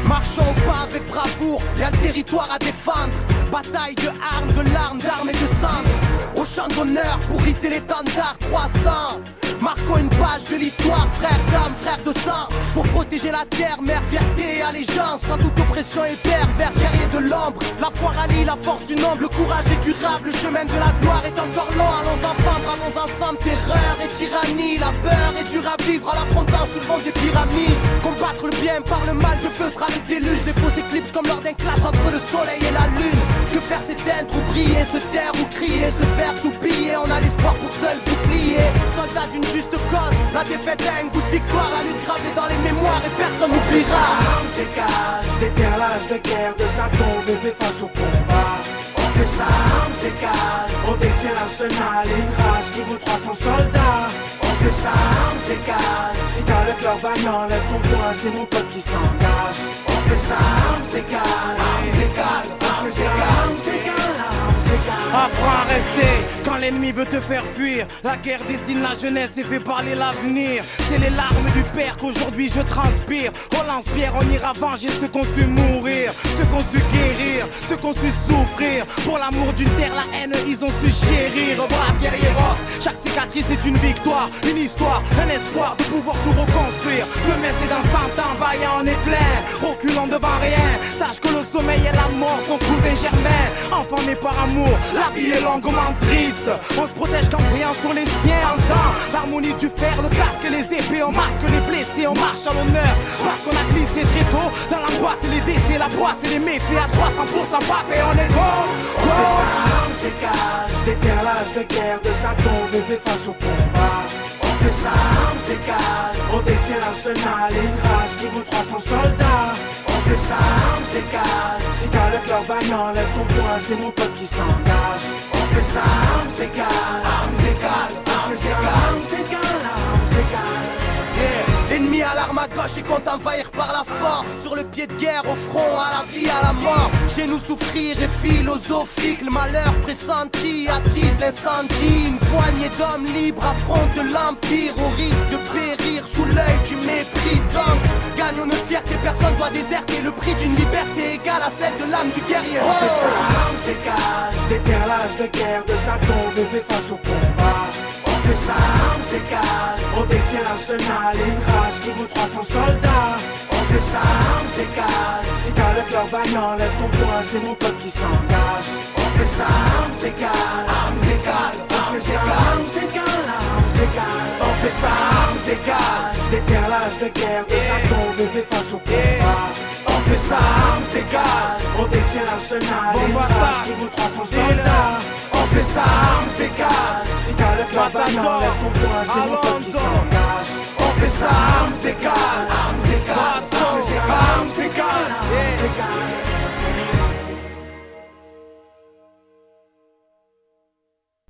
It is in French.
Marchons au pas avec bravoure, y'a le territoire à défendre. Bataille de armes, de larmes, d'armes et de cendres. Au champ d'honneur pour hisser l'étendard 300. Marquons une page de l'histoire, frère d'âme, frère de sang. Pour protéger la terre, mère, fierté et allégeance. Quand toute oppression est perverse, guerrier de l'ombre. La foi rallie la force du nombre, le courage est durable. Le chemin de la gloire est encore long. Allons enfants, bravons ensemble, terreur et tyrannie. La peur est dure à vivre en l'affrontant sous le vent des pyramides. Combattre le bien par le mal, de feu sera le déluge. Des fausses éclipses comme lors d'un clash entre le soleil et la lune. Que faire s'éteindre ou briller, se taire ou crier, se faire tout piller. On a l'espoir pour seul bouclier. Soldat d'une juste cause, la défaite a un goût de victoire. La lutte gravée dans les mémoires et personne n'oubliera. Armes s'écale, déterre l'âge de guerre de sa tombe et fait face au combat. On fait ça, armes s'écale, on détient l'arsenal et une rage qui vaut 300 soldats. On fait ça, armes s'écale, si t'as le cœur vaillant, lève ton poing, c'est mon pote qui s'engage. On fait ça, armes s'écale, on fait ça, armes s'écale, armes s'écale. Apprends à rester quand l'ennemi veut te faire fuir. La guerre dessine la jeunesse et fait parler l'avenir. C'est les larmes du père qu'aujourd'hui je transpire. Au lance-pierre, on ira venger ceux qu'on su mourir, ceux qu'on su guérir, ceux qu'on su souffrir. Pour l'amour d'une terre, la haine, ils ont su chérir. Brave guerrieros, chaque cicatrice est une victoire, une histoire, un espoir de pouvoir tout reconstruire. Demain c'est dans 100 ans, vaillant on est plein, reculant devant rien. Sache que le sommeil et la mort sont cousins germains. Enfant né par amour, la vie est longuement triste. On se protège qu'en priant sur les siens. Entend l'harmonie du fer, le casque et les épées. On masque les blessés, on marche à l'honneur. Parce qu'on a glissé très tôt dans l'angoisse et les décès, la poisse et les méfaits à 300% pap et on est go. On fait ça, armes s'écale, déterre l'âge de guerre de sa tombe et fait face au combat. On fait ça, armes s'écale, on détient l'arsenal et une rage qui vaut 300 soldats. On fait ça, armes s'écale, si t'as le cœur vaillant, lève ton poing, c'est mon pote qui s'engage. On fait ça, armes s'écale, armes s'écale, armes s'écale, armes s'écale, armes s'écale. Ennemi à l'arme à gauche et compte envahir par la force. Sur le pied de guerre, au front, à la vie, à la mort. Chez nous souffrir est philosophique. Le malheur pressenti attise l'incendie. Une poignée d'hommes libres affrontent l'empire, au risque de périr sous l'œil du mépris. Donc, gagnons notre fierté, personne doit déserter. Le prix d'une liberté égale à celle de l'âme du guerrier. On fait ça, armes s'écale, déterre l'âge de guerre de sa tombe et fait face au combat. On fait ça, armes s'écale, on détient l'arsenal et une rage qui vaut 300 soldats. On fait ça, armes s'écale, si t'as le cœur vaillant, lève ton poing, c'est mon pote qui s'engage. On fait ça, armes s'écale, armes s'écale, on fait ça, armes s'écale, armes s'écale. On fait ça, armes s'écale, déterre l'âge de guerre de sa tombe et fait face au combat. On fait ça, armes s'écale, on détient l'arsenal et une rage qui vaut 300 soldats. On fait ça, armes s'écale, si t'as le cœur vaillant, lève ton poing, c'est mon pote qui s'engage. On fait ça, armes s'écale, armes s'écale, on fait ça, armes s'écale, armes s'écale.